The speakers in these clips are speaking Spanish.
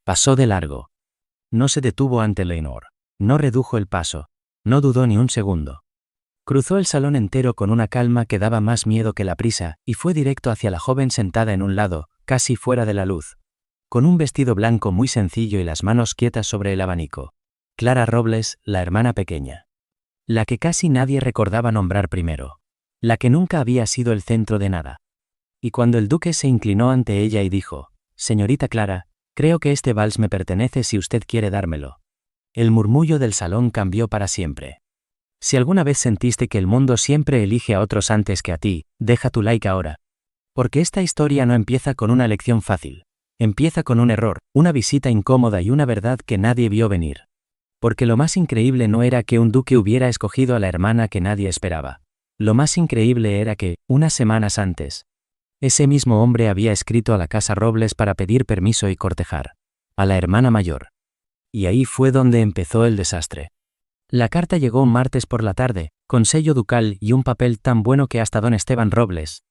Pasó de largo. No se detuvo ante Leonor. No redujo el paso. No dudó ni un segundo. Cruzó el salón entero con una calma que daba más miedo que la prisa, y fue directo hacia la joven sentada en un lado, casi fuera de la luz. Con un vestido blanco muy sencillo y las manos quietas sobre el abanico. Clara Robles, la hermana pequeña. La que casi nadie recordaba nombrar primero. La que nunca había sido el centro de nada. Y cuando el duque se inclinó ante ella y dijo: «Señorita Clara, creo que este vals me pertenece si usted quiere dármelo». El murmullo del salón cambió para siempre. Si alguna vez sentiste que el mundo siempre elige a otros antes que a ti, deja tu like ahora. Porque esta historia no empieza con una lección fácil. Empieza con un error, una visita incómoda y una verdad que nadie vio venir. Porque lo más increíble no era que un duque hubiera escogido a la hermana que nadie esperaba. Lo más increíble era que, unas semanas antes, ese mismo hombre había escrito a la casa Robles para pedir permiso y cortejar a la hermana mayor. Y ahí fue donde empezó el desastre. La carta llegó un martes por la tarde, con sello ducal y un papel tan bueno que hasta don Esteban Robles,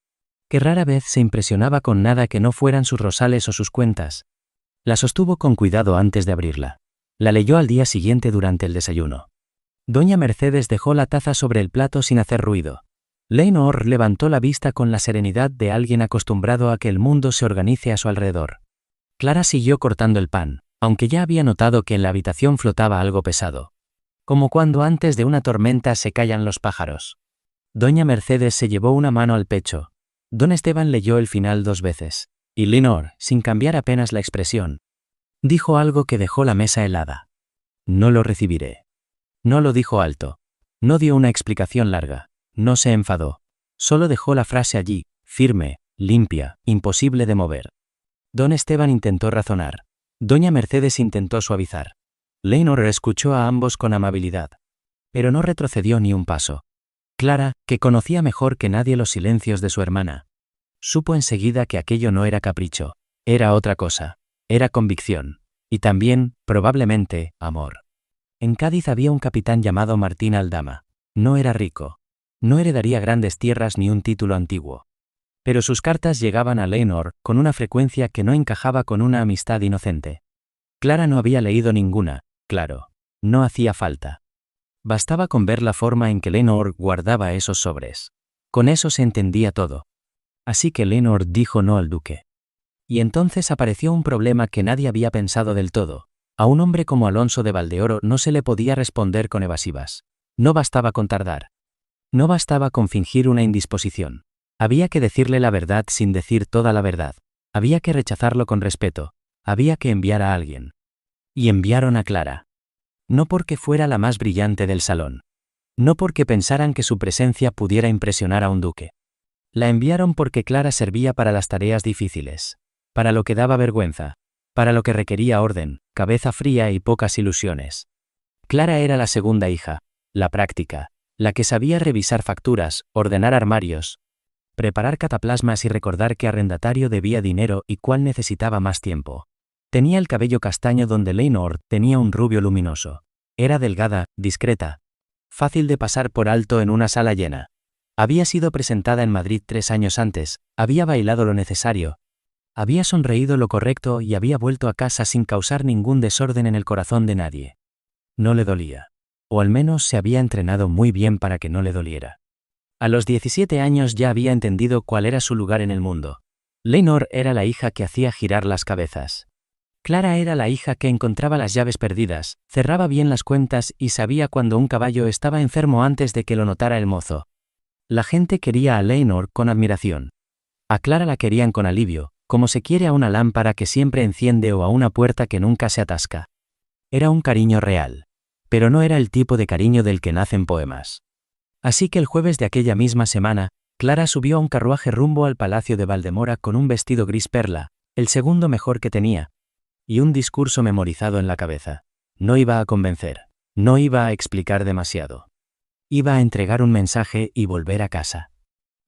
que rara vez se impresionaba con nada que no fueran sus rosales o sus cuentas, la sostuvo con cuidado antes de abrirla. La leyó al día siguiente durante el desayuno. Doña Mercedes dejó la taza sobre el plato sin hacer ruido. Leonor levantó la vista con la serenidad de alguien acostumbrado a que el mundo se organice a su alrededor. Clara siguió cortando el pan, aunque ya había notado que en la habitación flotaba algo pesado. Como cuando antes de una tormenta se callan los pájaros. Doña Mercedes se llevó una mano al pecho. Don Esteban leyó el final 2 veces. Y Leonor, sin cambiar apenas la expresión, dijo algo que dejó la mesa helada. «No lo recibiré». No lo dijo alto. No dio una explicación larga. No se enfadó. Solo dejó la frase allí, firme, limpia, imposible de mover. Don Esteban intentó razonar. Doña Mercedes intentó suavizar. Leonor escuchó a ambos con amabilidad. Pero no retrocedió ni un paso. Clara, que conocía mejor que nadie los silencios de su hermana, supo enseguida que aquello no era capricho. Era otra cosa. Era convicción. Y también, probablemente, amor. En Cádiz había un capitán llamado Martín Aldama. No era rico. No heredaría grandes tierras ni un título antiguo. Pero sus cartas llegaban a Leonor con una frecuencia que no encajaba con una amistad inocente. Clara no había leído ninguna, claro. No hacía falta. Bastaba con ver la forma en que Leonor guardaba esos sobres. Con eso se entendía todo. Así que Leonor dijo no al duque. Y entonces apareció un problema que nadie había pensado del todo. A un hombre como Alonso de Valdeoro no se le podía responder con evasivas. No bastaba con tardar. No bastaba con fingir una indisposición. Había que decirle la verdad sin decir toda la verdad. Había que rechazarlo con respeto. Había que enviar a alguien. Y enviaron a Clara. No porque fuera la más brillante del salón. No porque pensaran que su presencia pudiera impresionar a un duque. La enviaron porque Clara servía para las tareas difíciles. Para lo que daba vergüenza. Para lo que requería orden, cabeza fría y pocas ilusiones. Clara era la segunda hija, la práctica, la que sabía revisar facturas, ordenar armarios, preparar cataplasmas y recordar qué arrendatario debía dinero y cuál necesitaba más tiempo. Tenía el cabello castaño donde Leonor tenía un rubio luminoso. Era delgada, discreta. Fácil de pasar por alto en una sala llena. Había sido presentada en Madrid 3 años antes, había bailado lo necesario. Había sonreído lo correcto y había vuelto a casa sin causar ningún desorden en el corazón de nadie. No le dolía. O al menos se había entrenado muy bien para que no le doliera. A los 17 años ya había entendido cuál era su lugar en el mundo. Leonor era la hija que hacía girar las cabezas. Clara era la hija que encontraba las llaves perdidas, cerraba bien las cuentas y sabía cuando un caballo estaba enfermo antes de que lo notara el mozo. La gente quería a Leonor con admiración. A Clara la querían con alivio, como se quiere a una lámpara que siempre enciende o a una puerta que nunca se atasca. Era un cariño real. Pero no era el tipo de cariño del que nacen poemas. Así que el jueves de aquella misma semana, Clara subió a un carruaje rumbo al Palacio de Valdemora con un vestido gris perla, el segundo mejor que tenía, y un discurso memorizado en la cabeza. No iba a convencer. No iba a explicar demasiado. Iba a entregar un mensaje y volver a casa.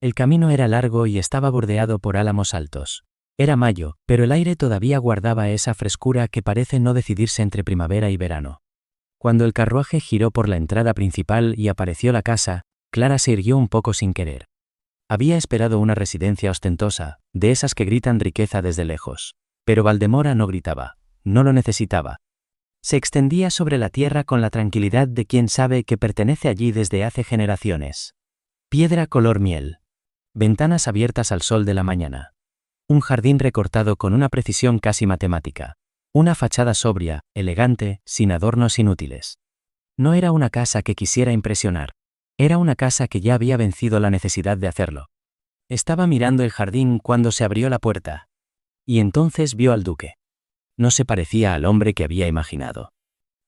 El camino era largo y estaba bordeado por álamos altos. Era mayo, pero el aire todavía guardaba esa frescura que parece no decidirse entre primavera y verano. Cuando el carruaje giró por la entrada principal y apareció la casa, Clara se irguió un poco sin querer. Había esperado una residencia ostentosa, de esas que gritan riqueza desde lejos. Pero Valdemora no gritaba. no lo necesitaba. Se extendía sobre la tierra con la tranquilidad de quien sabe que pertenece allí desde hace generaciones. Piedra color miel. Ventanas abiertas al sol de la mañana. Un jardín recortado con una precisión casi matemática. Una fachada sobria, elegante, sin adornos inútiles. No era una casa que quisiera impresionar. Era una casa que ya había vencido la necesidad de hacerlo. Estaba mirando el jardín cuando se abrió la puerta. Y entonces vio al duque. No se parecía al hombre que había imaginado.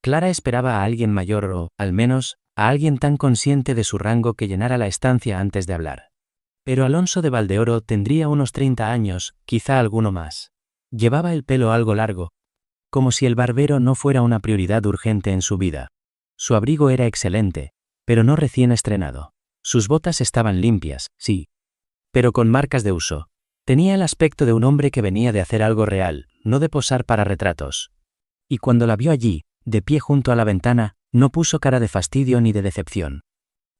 Clara esperaba a alguien mayor o, al menos, a alguien tan consciente de su rango que llenara la estancia antes de hablar. Pero Alonso de Valdeoro tendría unos 30 años, quizá alguno más. Llevaba el pelo algo largo, como si el barbero no fuera una prioridad urgente en su vida. Su abrigo era excelente, pero no recién estrenado. Sus botas estaban limpias, sí, pero con marcas de uso. Tenía el aspecto de un hombre que venía de hacer algo real, no de posar para retratos. Y cuando la vio allí, de pie junto a la ventana, no puso cara de fastidio ni de decepción.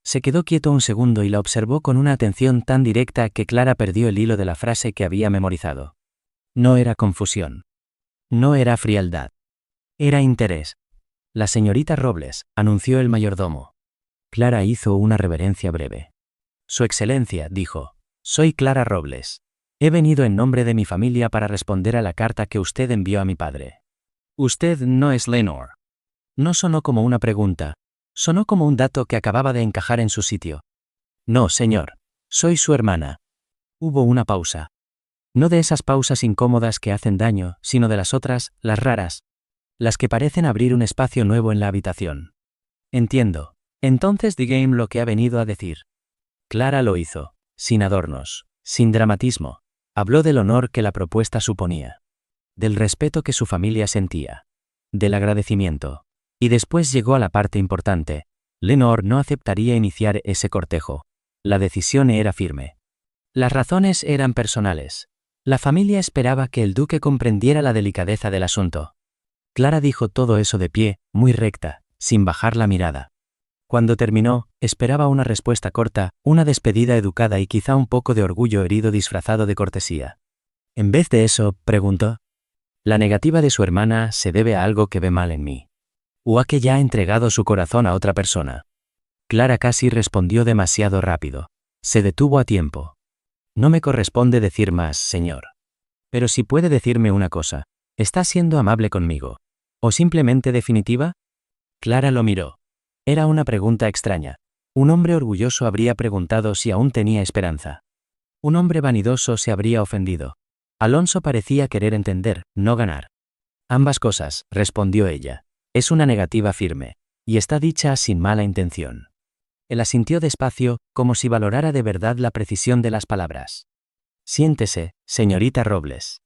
Se quedó quieto un segundo y la observó con una atención tan directa que Clara perdió el hilo de la frase que había memorizado. No era confusión. No era frialdad. Era interés. La señorita Robles, anunció el mayordomo. Clara hizo una reverencia breve. Su excelencia, dijo. Soy Clara Robles. He venido en nombre de mi familia para responder a la carta que usted envió a mi padre. Usted no es Lenore. No sonó como una pregunta. Sonó como un dato que acababa de encajar en su sitio. No, señor. Soy su hermana. Hubo una pausa. No de esas pausas incómodas que hacen daño, sino de las otras, las raras. Las que parecen abrir un espacio nuevo en la habitación. Entiendo. Entonces dígame lo que ha venido a decir. Clara lo hizo, sin adornos, sin dramatismo. Habló del honor que la propuesta suponía. Del respeto que su familia sentía. Del agradecimiento. Y después llegó a la parte importante. Lenore no aceptaría iniciar ese cortejo. La decisión era firme. Las razones eran personales. La familia esperaba que el duque comprendiera la delicadeza del asunto. Clara dijo todo eso de pie, muy recta, sin bajar la mirada. Cuando terminó, esperaba una respuesta corta, una despedida educada y quizá un poco de orgullo herido disfrazado de cortesía. En vez de eso, preguntó. La negativa de su hermana se debe a algo que ve mal en mí. ¿O a que ya ha entregado su corazón a otra persona? Clara casi respondió demasiado rápido. Se detuvo a tiempo. No me corresponde decir más, señor. Pero si puede decirme una cosa, ¿está siendo amable conmigo? ¿O simplemente definitiva? Clara lo miró. Era una pregunta extraña. Un hombre orgulloso habría preguntado si aún tenía esperanza. Un hombre vanidoso se habría ofendido. Alonso parecía querer entender, no ganar. Ambas cosas, respondió ella. Es una negativa firme. Y está dicha sin mala intención. Él asintió despacio, como si valorara de verdad la precisión de las palabras. Siéntese, señorita Robles.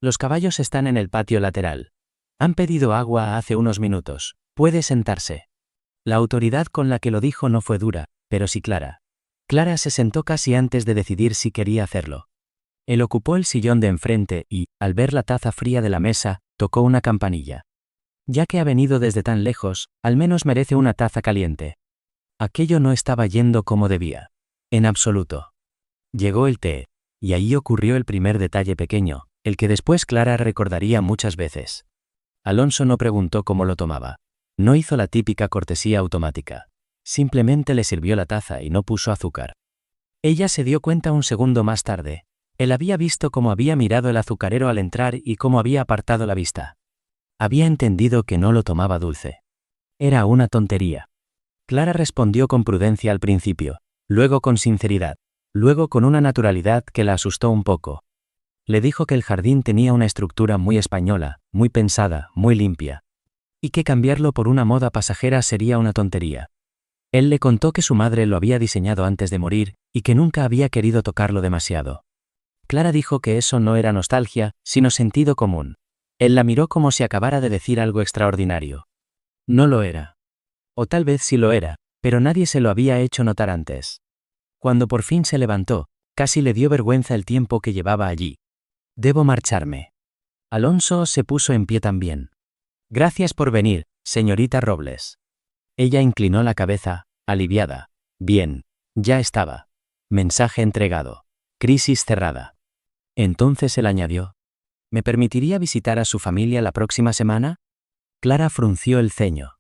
Los caballos están en el patio lateral. Han pedido agua hace unos minutos. Puede sentarse. La autoridad con la que lo dijo no fue dura, pero sí clara. Clara se sentó casi antes de decidir si quería hacerlo. Él ocupó el sillón de enfrente y, al ver la taza fría de la mesa, tocó una campanilla. Ya que ha venido desde tan lejos, al menos merece una taza caliente. Aquello no estaba yendo como debía. En absoluto. Llegó el té, y ahí ocurrió el primer detalle pequeño, el que después Clara recordaría muchas veces. Alonso no preguntó cómo lo tomaba. No hizo la típica cortesía automática. Simplemente le sirvió la taza y no puso azúcar. Ella se dio cuenta un segundo más tarde. Él había visto cómo había mirado el azucarero al entrar y cómo había apartado la vista. Había entendido que no lo tomaba dulce. Era una tontería. Clara respondió con prudencia al principio, luego con sinceridad, luego con una naturalidad que la asustó un poco. Le dijo que el jardín tenía una estructura muy española, muy pensada, muy limpia. Y que cambiarlo por una moda pasajera sería una tontería. Él le contó que su madre lo había diseñado antes de morir, y que nunca había querido tocarlo demasiado. Clara dijo que eso no era nostalgia, sino sentido común. Él la miró como si acabara de decir algo extraordinario. No lo era. O tal vez sí lo era, pero nadie se lo había hecho notar antes. Cuando por fin se levantó, casi le dio vergüenza el tiempo que llevaba allí. Debo marcharme. Alonso se puso en pie también. Gracias por venir, señorita Robles. Ella inclinó la cabeza, aliviada. Bien, ya estaba. Mensaje entregado. Crisis cerrada. Entonces él añadió. ¿Me permitiría visitar a su familia la próxima semana? Clara frunció el ceño.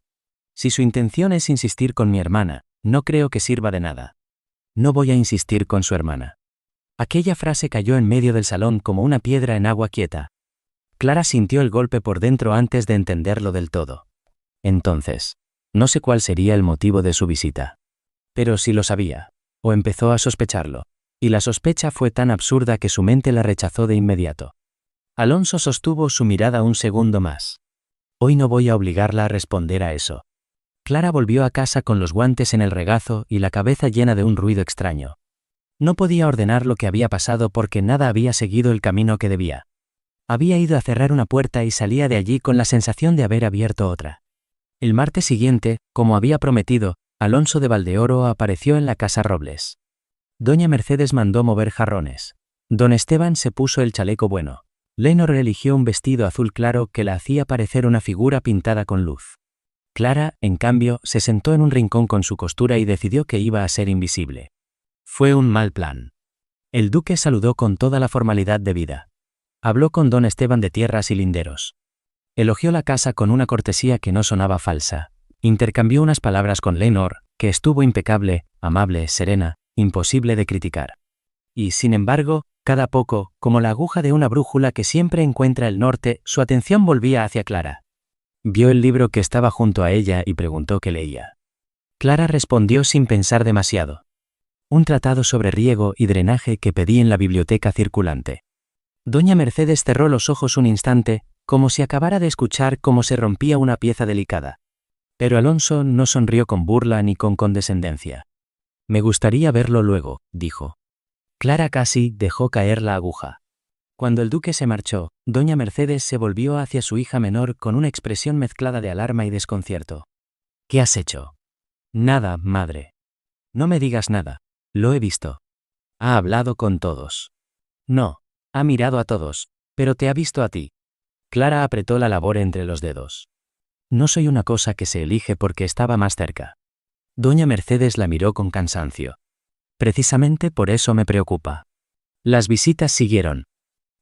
Si su intención es insistir con mi hermana, no creo que sirva de nada. No voy a insistir con su hermana. Aquella frase cayó en medio del salón como una piedra en agua quieta. Clara sintió el golpe por dentro antes de entenderlo del todo. Entonces, no sé cuál sería el motivo de su visita. Pero sí lo sabía, o empezó a sospecharlo, y la sospecha fue tan absurda que su mente la rechazó de inmediato. Alonso sostuvo su mirada un segundo más. Hoy no voy a obligarla a responder a eso. Clara volvió a casa con los guantes en el regazo y la cabeza llena de un ruido extraño. No podía ordenar lo que había pasado porque nada había seguido el camino que debía. Había ido a cerrar una puerta y salía de allí con la sensación de haber abierto otra. El martes siguiente, como había prometido, Alonso de Valdeoro apareció en la casa Robles. Doña Mercedes mandó mover jarrones. Don Esteban se puso el chaleco bueno. Leonor eligió un vestido azul claro que la hacía parecer una figura pintada con luz. Clara, en cambio, se sentó en un rincón con su costura y decidió que iba a ser invisible. Fue un mal plan. El duque saludó con toda la formalidad debida. Habló con don Esteban de tierras y linderos. Elogió la casa con una cortesía que no sonaba falsa. Intercambió unas palabras con Leonor, que estuvo impecable, amable, serena, imposible de criticar. Y, sin embargo, cada poco, como la aguja de una brújula que siempre encuentra el norte, su atención volvía hacia Clara. Vio el libro que estaba junto a ella y preguntó qué leía. Clara respondió sin pensar demasiado. Un tratado sobre riego y drenaje que pedí en la biblioteca circulante. Doña Mercedes cerró los ojos un instante, como si acabara de escuchar cómo se rompía una pieza delicada. Pero Alonso no sonrió con burla ni con condescendencia. Me gustaría verlo luego, dijo. Clara casi dejó caer la aguja. Cuando el duque se marchó, doña Mercedes se volvió hacia su hija menor con una expresión mezclada de alarma y desconcierto. ¿Qué has hecho? Nada, madre. No me digas nada. Lo he visto. Ha hablado con todos. No, ha mirado a todos, pero te ha visto a ti. Clara apretó la labor entre los dedos. No soy una cosa que se elige porque estaba más cerca. Doña Mercedes la miró con cansancio. Precisamente por eso me preocupa. Las visitas siguieron.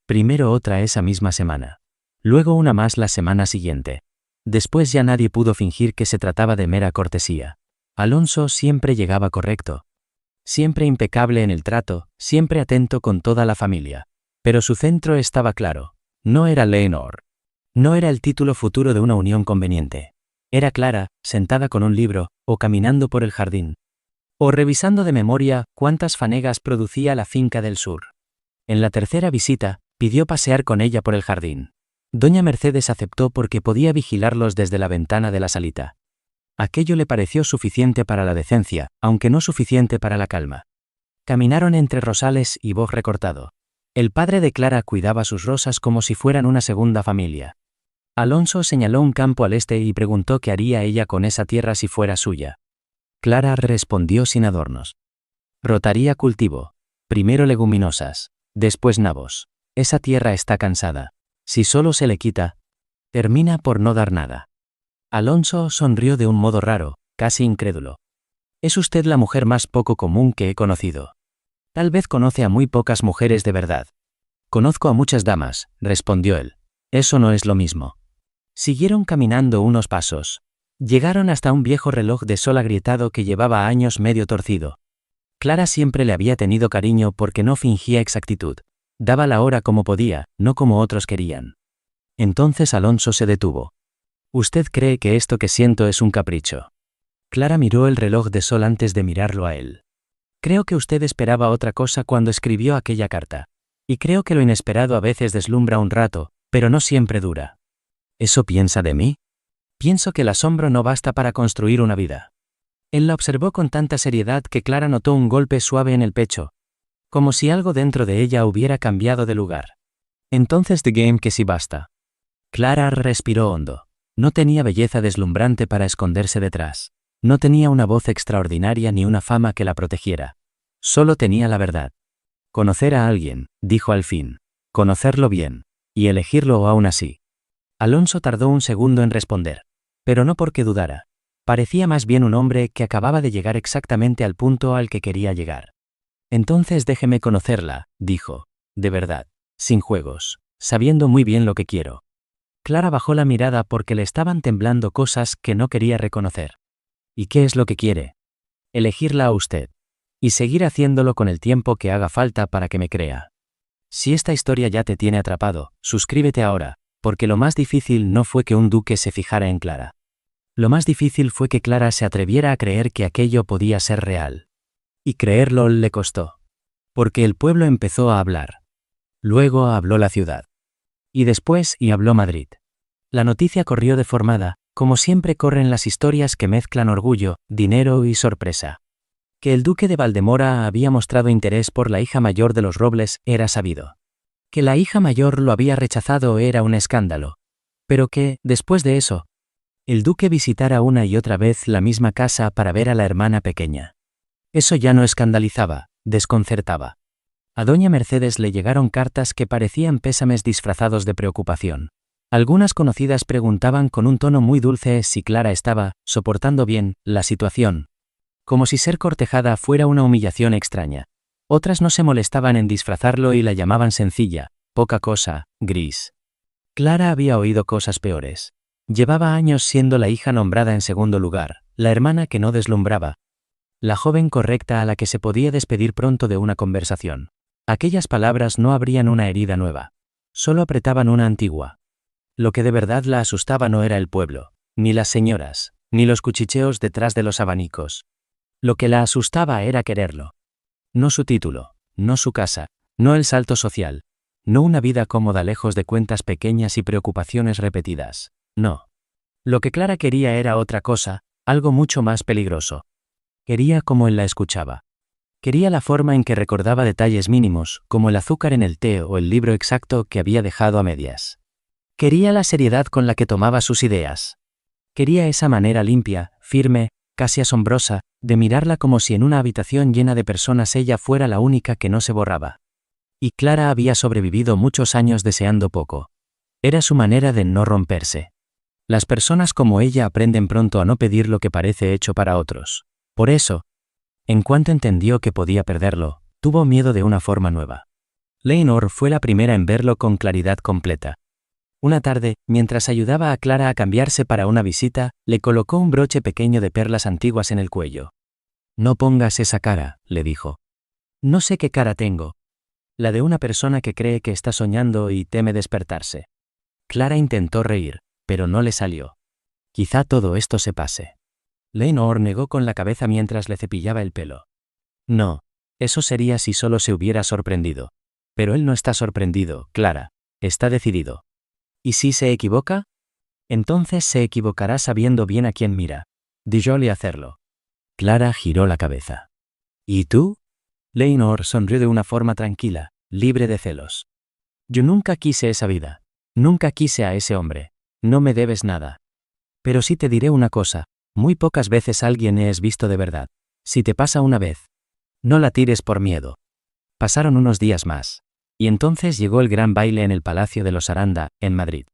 Primero otra esa misma semana. Luego una más la semana siguiente. Después ya nadie pudo fingir que se trataba de mera cortesía. Alonso siempre llegaba correcto. Siempre impecable en el trato, siempre atento con toda la familia. Pero su centro estaba claro. No era Leonor. No era el título futuro de una unión conveniente. Era Clara, sentada con un libro, o caminando por el jardín. O revisando de memoria cuántas fanegas producía la finca del sur. En la tercera visita, pidió pasear con ella por el jardín. Doña Mercedes aceptó porque podía vigilarlos desde la ventana de la salita. Aquello le pareció suficiente para la decencia, aunque no suficiente para la calma. Caminaron entre rosales y boj recortado. El padre de Clara cuidaba sus rosas como si fueran una segunda familia. Alonso señaló un campo al este y preguntó qué haría ella con esa tierra si fuera suya. Clara respondió sin adornos. Rotaría cultivo. Primero leguminosas, después nabos. Esa tierra está cansada. Si solo se le quita, termina por no dar nada. Alonso sonrió de un modo raro, casi incrédulo. Es usted la mujer más poco común que he conocido. Tal vez conoce a muy pocas mujeres de verdad. Conozco a muchas damas, respondió él. Eso no es lo mismo. Siguieron caminando unos pasos. Llegaron hasta un viejo reloj de sol agrietado que llevaba años medio torcido. Clara siempre le había tenido cariño porque no fingía exactitud. Daba la hora como podía, no como otros querían. Entonces Alonso se detuvo. ¿Usted cree que esto que siento es un capricho? Clara miró el reloj de sol antes de mirarlo a él. Creo que usted esperaba otra cosa cuando escribió aquella carta. Y creo que lo inesperado a veces deslumbra un rato, pero no siempre dura. ¿Eso piensa de mí? Pienso que el asombro no basta para construir una vida. Él la observó con tanta seriedad que Clara notó un golpe suave en el pecho, como si algo dentro de ella hubiera cambiado de lugar. Entonces The Game que sí basta. Clara respiró hondo. No tenía belleza deslumbrante para esconderse detrás. No tenía una voz extraordinaria ni una fama que la protegiera. Solo tenía la verdad. Conocer a alguien, dijo al fin. Conocerlo bien. Y elegirlo aún así. Alonso tardó un segundo en responder. Pero no porque dudara. Parecía más bien un hombre que acababa de llegar exactamente al punto al que quería llegar. Entonces déjeme conocerla, dijo. De verdad. Sin juegos. sabiendo muy bien lo que quiero. Clara bajó la mirada porque le estaban temblando cosas que no quería reconocer. ¿Y qué es lo que quiere? Elegirla a usted. Y seguir haciéndolo con el tiempo que haga falta para que me crea. Si esta historia ya te tiene atrapado, suscríbete ahora, porque lo más difícil no fue que un duque se fijara en Clara. Lo más difícil fue que Clara se atreviera a creer que aquello podía ser real. Y creerlo le costó. Porque el pueblo empezó a hablar. Luego habló la ciudad. Y después habló Madrid. La noticia corrió deformada, como siempre corren las historias que mezclan orgullo, dinero y sorpresa. Que el duque de Valdemora había mostrado interés por la hija mayor de los Robles era sabido. Que la hija mayor lo había rechazado era un escándalo. Pero que, después de eso, el duque visitara una y otra vez la misma casa para ver a la hermana pequeña. Eso ya no escandalizaba, desconcertaba. A doña Mercedes le llegaron cartas que parecían pésames disfrazados de preocupación. Algunas conocidas preguntaban con un tono muy dulce si Clara estaba soportando bien la situación. Como si ser cortejada fuera una humillación extraña. Otras no se molestaban en disfrazarlo y la llamaban sencilla, poca cosa, gris. Clara había oído cosas peores. Llevaba años siendo la hija nombrada en segundo lugar, la hermana que no deslumbraba. La joven correcta a la que se podía despedir pronto de una conversación. Aquellas palabras no abrían una herida nueva. Solo apretaban una antigua. Lo que de verdad la asustaba no era el pueblo, ni las señoras, ni los cuchicheos detrás de los abanicos. Lo que la asustaba era quererlo. No su título, no su casa, no el salto social, no una vida cómoda lejos de cuentas pequeñas y preocupaciones repetidas, no. Lo que Clara quería era otra cosa, algo mucho más peligroso. Quería como él la escuchaba. Quería la forma en que recordaba detalles mínimos, como el azúcar en el té o el libro exacto que había dejado a medias. Quería la seriedad con la que tomaba sus ideas. Quería esa manera limpia, firme, casi asombrosa, de mirarla como si en una habitación llena de personas ella fuera la única que no se borraba. Y Clara había sobrevivido muchos años deseando poco. Era su manera de no romperse. Las personas como ella aprenden pronto a no pedir lo que parece hecho para otros. Por eso, en cuanto entendió que podía perderlo, tuvo miedo de una forma nueva. Leonor fue la primera en verlo con claridad completa. Una tarde, mientras ayudaba a Clara a cambiarse para una visita, le colocó un broche pequeño de perlas antiguas en el cuello. «No pongas esa cara», le dijo. «No sé qué cara tengo. La de una persona que cree que está soñando y teme despertarse». Clara intentó reír, pero no le salió. «Quizá todo esto se pase». Leonor negó con la cabeza mientras le cepillaba el pelo. «No, eso sería si solo se hubiera sorprendido. Pero él no está sorprendido, Clara. Está decidido. ¿Y si se equivoca? Entonces se equivocará sabiendo bien a quién mira. Díjole hacerlo». Clara giró la cabeza. «¿Y tú?» Leonor sonrió de una forma tranquila, libre de celos. «Yo nunca quise esa vida. Nunca quise a ese hombre. No me debes nada. Pero sí te diré una cosa, muy pocas veces alguien es visto de verdad. Si te pasa una vez, no la tires por miedo». Pasaron unos días más. Y entonces llegó el gran baile en el Palacio de los Aranda, en Madrid.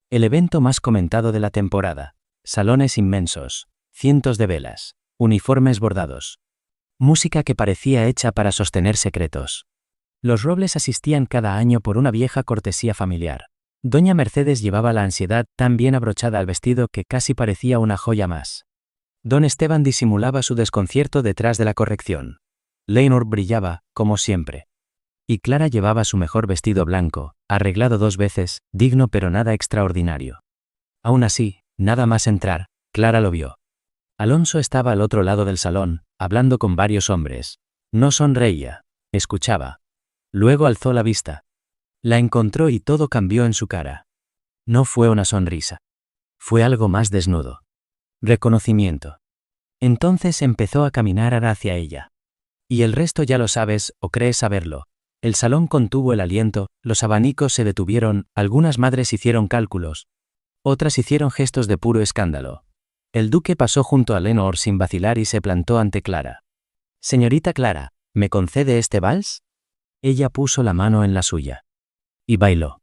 El evento más comentado de la temporada. Salones inmensos, cientos de velas, uniformes bordados. Música que parecía hecha para sostener secretos. Los Robles asistían cada año por una vieja cortesía familiar. Doña Mercedes llevaba la ansiedad tan bien abrochada al vestido que casi parecía una joya más. Don Esteban disimulaba su desconcierto detrás de la corrección. Leonor brillaba, como siempre. Y Clara llevaba su mejor vestido blanco, arreglado 2 veces, digno pero nada extraordinario. Aún así, nada más entrar, Clara lo vio. Alonso estaba al otro lado del salón, hablando con varios hombres. No sonreía, escuchaba. Luego alzó la vista. La encontró y todo cambió en su cara. No fue una sonrisa. Fue algo más desnudo. Reconocimiento. Entonces empezó a caminar hacia ella. Y el resto ya lo sabes, o crees saberlo. El salón contuvo el aliento, los abanicos se detuvieron, algunas madres hicieron cálculos. Otras hicieron gestos de puro escándalo. El duque pasó junto a Leonor sin vacilar y se plantó ante Clara. «Señorita Clara, ¿me concede este vals?» Ella puso la mano en la suya. Y bailó.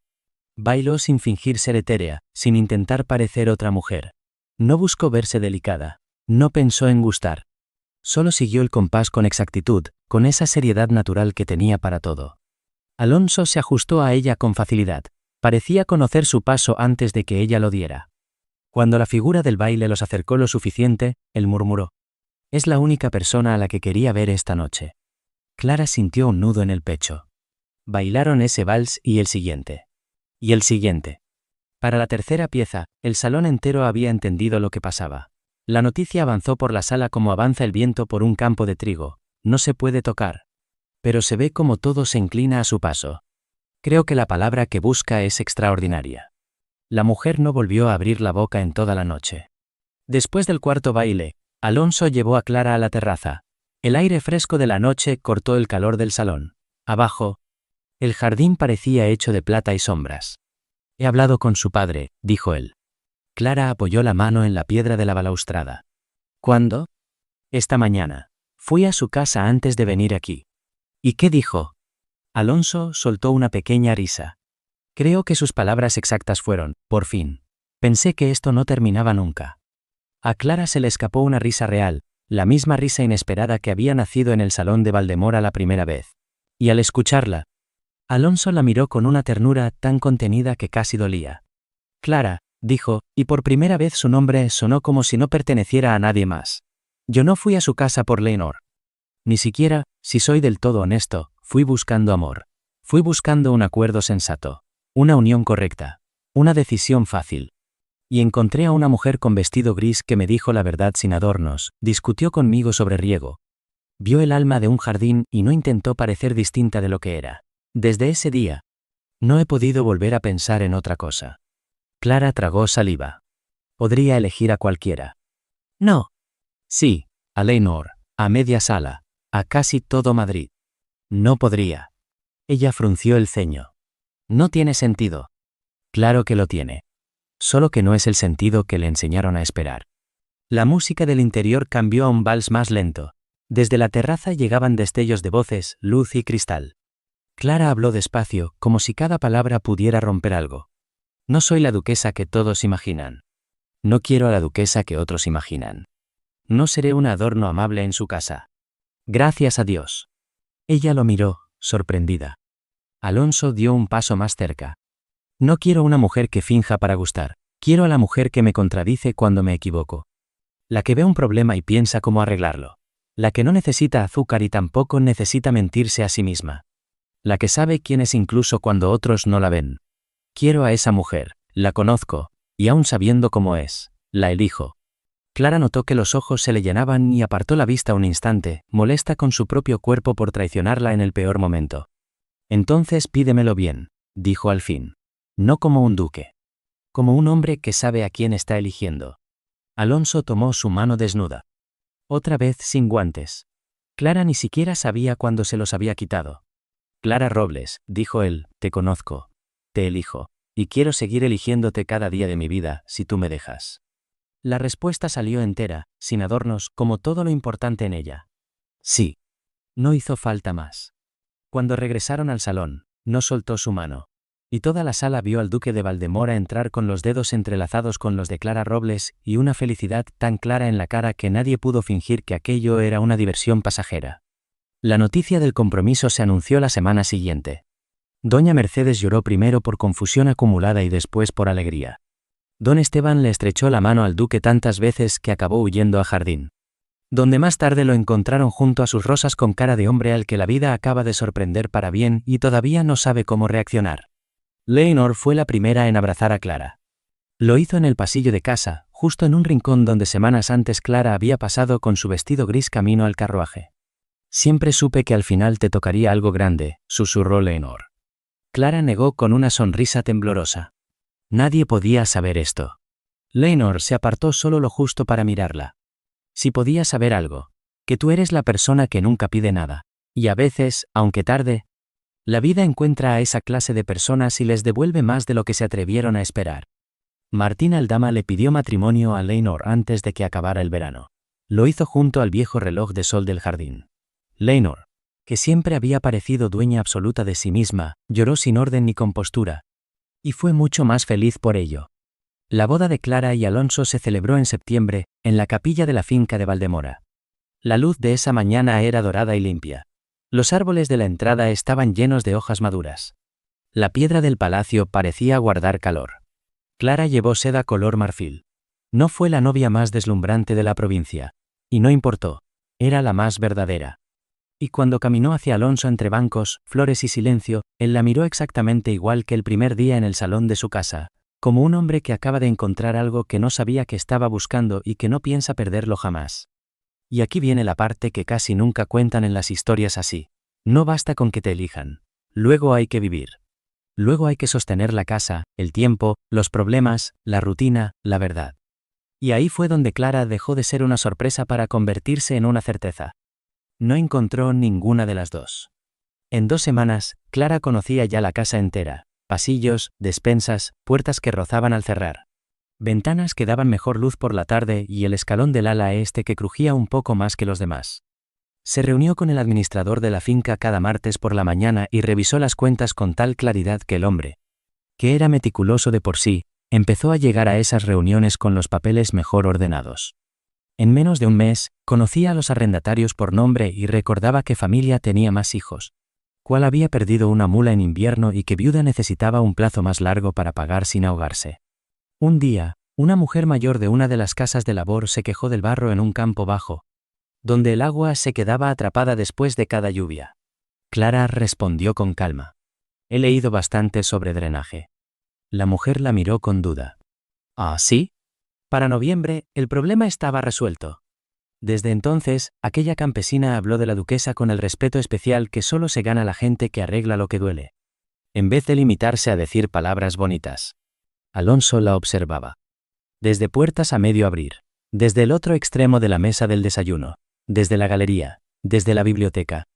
Bailó sin fingir ser etérea, sin intentar parecer otra mujer. No buscó verse delicada. No pensó en gustar. Solo siguió el compás con exactitud, con esa seriedad natural que tenía para todo. Alonso se ajustó a ella con facilidad. Parecía conocer su paso antes de que ella lo diera. Cuando la figura del baile los acercó lo suficiente, él murmuró: «Es la única persona a la que quería ver esta noche». Clara sintió un nudo en el pecho. Bailaron ese vals y el siguiente. Y el siguiente. Para la tercera pieza, el salón entero había entendido lo que pasaba. La noticia avanzó por la sala como avanza el viento por un campo de trigo. No se puede tocar. Pero se ve como todo se inclina a su paso. Creo que la palabra que busca es extraordinaria. La mujer no volvió a abrir la boca en toda la noche. Después del cuarto baile, Alonso llevó a Clara a la terraza. El aire fresco de la noche cortó el calor del salón. Abajo, el jardín parecía hecho de plata y sombras. «He hablado con su padre», dijo él. Clara apoyó la mano en la piedra de la balaustrada. «¿Cuándo?» «Esta mañana. Fui a su casa antes de venir aquí». «¿Y qué dijo?» Alonso soltó una pequeña risa. Creo que sus palabras exactas fueron: «Por fin. Pensé que esto no terminaba nunca». A Clara se le escapó una risa real, la misma risa inesperada que había nacido en el salón de Valdemora la primera vez. Y al escucharla, Alonso la miró con una ternura tan contenida que casi dolía. «Clara», dijo, y por primera vez su nombre sonó como si no perteneciera a nadie más. «Yo no fui a su casa por Leonor. Ni siquiera, si soy del todo honesto, fui buscando amor. Fui buscando un acuerdo sensato. Una unión correcta. Una decisión fácil. Y encontré a una mujer con vestido gris que me dijo la verdad sin adornos, discutió conmigo sobre riego. Vio el alma de un jardín y no intentó parecer distinta de lo que era. Desde ese día, no he podido volver a pensar en otra cosa». Clara tragó saliva. «Podría elegir a cualquiera». «No». «Sí, a Leonor, a media sala, a casi todo Madrid». «No podría». Ella frunció el ceño. «No tiene sentido». «Claro que lo tiene. Solo que no es el sentido que le enseñaron a esperar». La música del interior cambió a un vals más lento. Desde la terraza llegaban destellos de voces, luz y cristal. Clara habló despacio, como si cada palabra pudiera romper algo. «No soy la duquesa que todos imaginan. No quiero a la duquesa que otros imaginan. No seré un adorno amable en su casa. Gracias a Dios». Ella lo miró, sorprendida. Alonso dio un paso más cerca. «No quiero una mujer que finja para gustar. Quiero a la mujer que me contradice cuando me equivoco. La que ve un problema y piensa cómo arreglarlo. La que no necesita azúcar y tampoco necesita mentirse a sí misma. La que sabe quién es incluso cuando otros no la ven. Quiero a esa mujer, la conozco, y aun sabiendo cómo es, la elijo». Clara notó que los ojos se le llenaban y apartó la vista un instante, molesta con su propio cuerpo por traicionarla en el peor momento. «Entonces pídemelo bien», dijo al fin. «No como un duque. Como un hombre que sabe a quién está eligiendo». Alonso tomó su mano desnuda. Otra vez sin guantes. Clara ni siquiera sabía cuándo se los había quitado. «Clara Robles», dijo él, «te conozco. Te elijo. Y quiero seguir eligiéndote cada día de mi vida, si tú me dejas». La respuesta salió entera, sin adornos, como todo lo importante en ella. «Sí». No hizo falta más. Cuando regresaron al salón, no soltó su mano. Y toda la sala vio al duque de Valdemora entrar con los dedos entrelazados con los de Clara Robles y una felicidad tan clara en la cara que nadie pudo fingir que aquello era una diversión pasajera. La noticia del compromiso se anunció la semana siguiente. Doña Mercedes lloró primero por confusión acumulada y después por alegría. Don Esteban le estrechó la mano al duque tantas veces que acabó huyendo a jardín, donde más tarde lo encontraron junto a sus rosas con cara de hombre al que la vida acaba de sorprender para bien y todavía no sabe cómo reaccionar. Leonor fue la primera en abrazar a Clara. Lo hizo en el pasillo de casa, justo en un rincón donde semanas antes Clara había pasado con su vestido gris camino al carruaje. «Siempre supe que al final te tocaría algo grande», susurró Leonor. Clara negó con una sonrisa temblorosa. Nadie podía saber esto. Leonor se apartó solo lo justo para mirarla. «Si podía saber algo, que tú eres la persona que nunca pide nada. Y a veces, aunque tarde, la vida encuentra a esa clase de personas y les devuelve más de lo que se atrevieron a esperar». Martín Aldama le pidió matrimonio a Leonor antes de que acabara el verano. Lo hizo junto al viejo reloj de sol del jardín. Leonor, que siempre había parecido dueña absoluta de sí misma, lloró sin orden ni compostura. Y fue mucho más feliz por ello. La boda de Clara y Alonso se celebró en septiembre, en la capilla de la finca de Valdemora. La luz de esa mañana era dorada y limpia. Los árboles de la entrada estaban llenos de hojas maduras. La piedra del palacio parecía guardar calor. Clara llevó seda color marfil. No fue la novia más deslumbrante de la provincia. Y no importó. Era la más verdadera. Y cuando caminó hacia Alonso entre bancos, flores y silencio, él la miró exactamente igual que el primer día en el salón de su casa, como un hombre que acaba de encontrar algo que no sabía que estaba buscando y que no piensa perderlo jamás. Y aquí viene la parte que casi nunca cuentan en las historias así. No basta con que te elijan. Luego hay que vivir. Luego hay que sostener la casa, el tiempo, los problemas, la rutina, la verdad. Y ahí fue donde Clara dejó de ser una sorpresa para convertirse en una certeza. No encontró ninguna de las dos. En 2 semanas, Clara conocía ya la casa entera. Pasillos, despensas, puertas que rozaban al cerrar. Ventanas que daban mejor luz por la tarde y el escalón del ala este que crujía un poco más que los demás. Se reunió con el administrador de la finca cada martes por la mañana y revisó las cuentas con tal claridad que el hombre, que era meticuloso de por sí, empezó a llegar a esas reuniones con los papeles mejor ordenados. En menos de un mes, conocía a los arrendatarios por nombre y recordaba qué familia tenía más hijos, cuál había perdido una mula en invierno y qué viuda necesitaba un plazo más largo para pagar sin ahogarse. Un día, una mujer mayor de una de las casas de labor se quejó del barro en un campo bajo, donde el agua se quedaba atrapada después de cada lluvia. Clara respondió con calma. He leído bastante sobre drenaje. La mujer la miró con duda. ¿Ah, sí? Para noviembre, el problema estaba resuelto. Desde entonces, aquella campesina habló de la duquesa con el respeto especial que solo se gana la gente que arregla lo que duele, en vez de limitarse a decir palabras bonitas. Alonso la observaba. Desde puertas a medio abrir, desde el otro extremo de la mesa del desayuno, desde la galería, desde la biblioteca.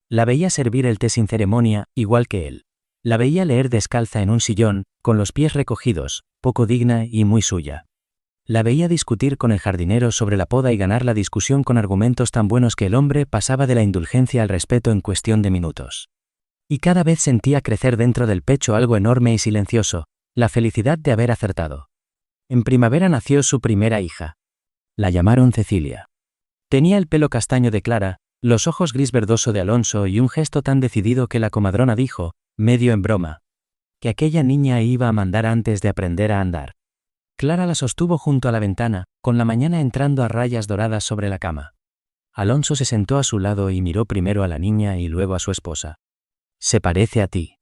La veía servir el té sin ceremonia, igual que él. La veía leer descalza en un sillón, con los pies recogidos, poco digna y muy suya. La veía discutir con el jardinero sobre la poda y ganar la discusión con argumentos tan buenos que el hombre pasaba de la indulgencia al respeto en cuestión de minutos. Y cada vez sentía crecer dentro del pecho algo enorme y silencioso, la felicidad de haber acertado. En primavera nació su primera hija. La llamaron Cecilia. Tenía el pelo castaño de Clara, los ojos gris verdoso de Alonso y un gesto tan decidido que la comadrona dijo, medio en broma, que aquella niña iba a mandar antes de aprender a andar. Clara la sostuvo junto a la ventana, con la mañana entrando a rayas doradas sobre la cama. Alonso se sentó a su lado y miró primero a la niña y luego a su esposa. «Se parece a ti».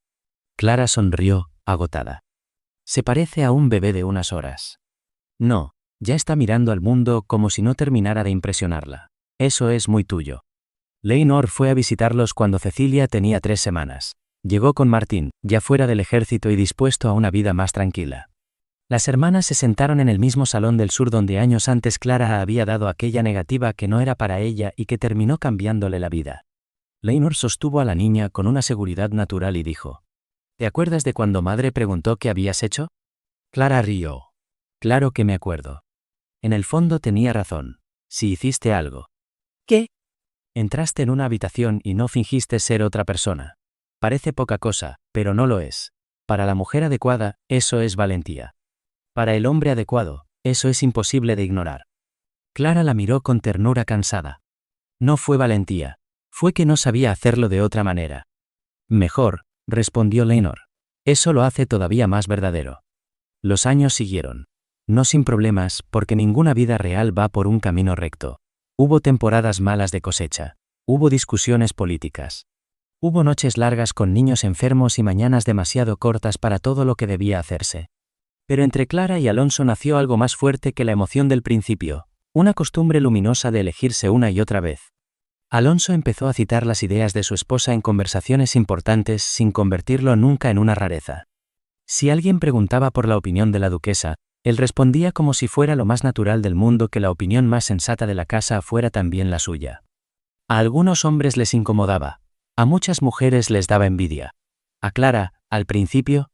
Clara sonrió, agotada. «Se parece a un bebé de unas horas». No, ya está mirando al mundo como si no terminara de impresionarla. Eso es muy tuyo. Leonor fue a visitarlos cuando Cecilia tenía 3 semanas. Llegó con Martín, ya fuera del ejército y dispuesto a una vida más tranquila. Las hermanas se sentaron en el mismo salón del sur donde años antes Clara había dado aquella negativa que no era para ella y que terminó cambiándole la vida. Leonor sostuvo a la niña con una seguridad natural y dijo: «¿Te acuerdas de cuando madre preguntó qué habías hecho?» Clara rió. «Claro que me acuerdo. En el fondo tenía razón. Si hiciste algo». «¿Qué?» «Entraste en una habitación y no fingiste ser otra persona. Parece poca cosa, pero no lo es. Para la mujer adecuada, eso es valentía. Para el hombre adecuado, eso es imposible de ignorar». Clara la miró con ternura cansada. No fue valentía. Fue que no sabía hacerlo de otra manera. «Mejor», respondió Leonor. «Eso lo hace todavía más verdadero». Los años siguieron. No sin problemas, porque ninguna vida real va por un camino recto. Hubo temporadas malas de cosecha. Hubo discusiones políticas. Hubo noches largas con niños enfermos y mañanas demasiado cortas para todo lo que debía hacerse. Pero entre Clara y Alonso nació algo más fuerte que la emoción del principio, una costumbre luminosa de elegirse una y otra vez. Alonso empezó a citar las ideas de su esposa en conversaciones importantes sin convertirlo nunca en una rareza. Si alguien preguntaba por la opinión de la duquesa, él respondía como si fuera lo más natural del mundo que la opinión más sensata de la casa fuera también la suya. A algunos hombres les incomodaba, a muchas mujeres les daba envidia. A Clara, al principio,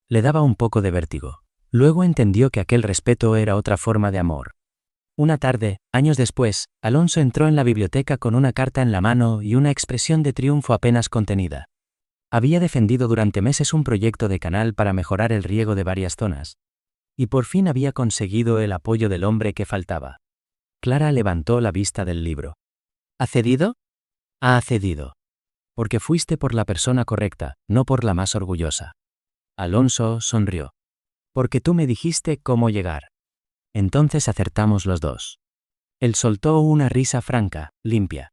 le daba un poco de vértigo. Luego entendió que aquel respeto era otra forma de amor. Una tarde, años después, Alonso entró en la biblioteca con una carta en la mano y una expresión de triunfo apenas contenida. Había defendido durante meses un proyecto de canal para mejorar el riego de varias zonas. Y por fin había conseguido el apoyo del hombre que faltaba. Clara levantó la vista del libro. ¿Ha cedido? Ha cedido. Porque fuiste por la persona correcta, no por la más orgullosa. Alonso sonrió. Porque tú me dijiste cómo llegar. Entonces acertamos los dos. Él soltó una risa franca, limpia.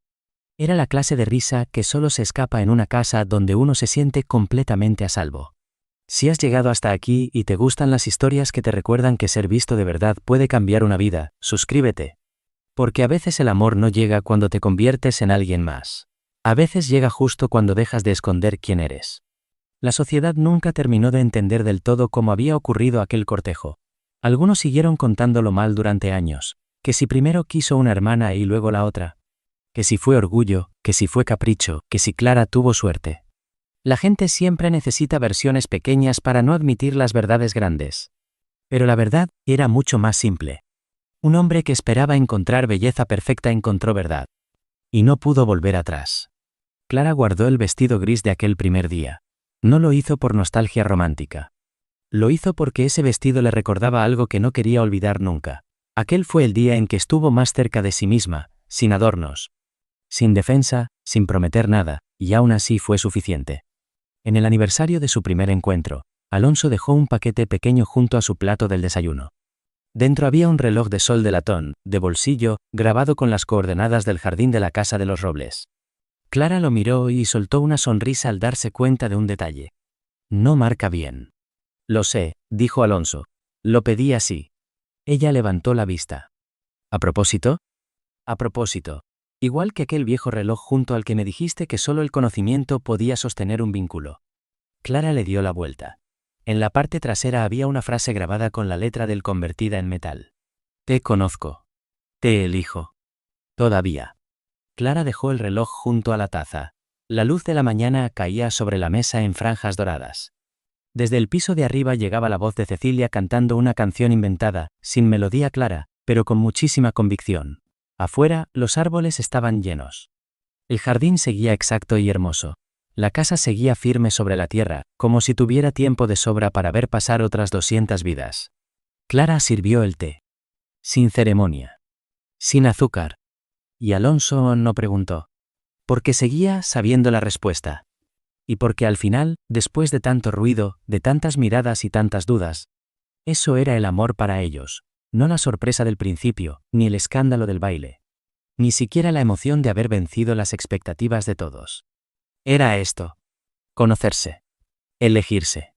Era la clase de risa que solo se escapa en una casa donde uno se siente completamente a salvo. Si has llegado hasta aquí y te gustan las historias que te recuerdan que ser visto de verdad puede cambiar una vida, suscríbete. Porque a veces el amor no llega cuando te conviertes en alguien más. A veces llega justo cuando dejas de esconder quién eres. La sociedad nunca terminó de entender del todo cómo había ocurrido aquel cortejo. Algunos siguieron contándolo mal durante años, que si primero quiso una hermana y luego la otra, que si fue orgullo, que si fue capricho, que si Clara tuvo suerte. La gente siempre necesita versiones pequeñas para no admitir las verdades grandes. Pero la verdad era mucho más simple. Un hombre que esperaba encontrar belleza perfecta encontró verdad. Y no pudo volver atrás. Clara guardó el vestido gris de aquel primer día. No lo hizo por nostalgia romántica. Lo hizo porque ese vestido le recordaba algo que no quería olvidar nunca. Aquel fue el día en que estuvo más cerca de sí misma, sin adornos, sin defensa, sin prometer nada, y aún así fue suficiente. En el aniversario de su primer encuentro, Alonso dejó un paquete pequeño junto a su plato del desayuno. Dentro había un reloj de sol de latón, de bolsillo, grabado con las coordenadas del jardín de la Casa de los Robles. Clara lo miró y soltó una sonrisa al darse cuenta de un detalle. No marca bien. Lo sé, dijo Alonso. Lo pedí así. Ella levantó la vista. ¿A propósito? A propósito. Igual que aquel viejo reloj junto al que me dijiste que solo el conocimiento podía sostener un vínculo. Clara le dio la vuelta. En la parte trasera había una frase grabada con la letra del convertida en metal. Te conozco. Te elijo. Todavía. Clara dejó el reloj junto a la taza. La luz de la mañana caía sobre la mesa en franjas doradas. Desde el piso de arriba llegaba la voz de Cecilia cantando una canción inventada, sin melodía clara, pero con muchísima convicción. Afuera, los árboles estaban llenos. El jardín seguía exacto y hermoso. La casa seguía firme sobre la tierra, como si tuviera tiempo de sobra para ver pasar otras 200 vidas. Clara sirvió el té. Sin ceremonia. Sin azúcar. Y Alonso no preguntó. Porque seguía sabiendo la respuesta. Y porque al final, después de tanto ruido, de tantas miradas y tantas dudas, eso era el amor para ellos. No la sorpresa del principio, ni el escándalo del baile. Ni siquiera la emoción de haber vencido las expectativas de todos. Era esto. Conocerse. Elegirse.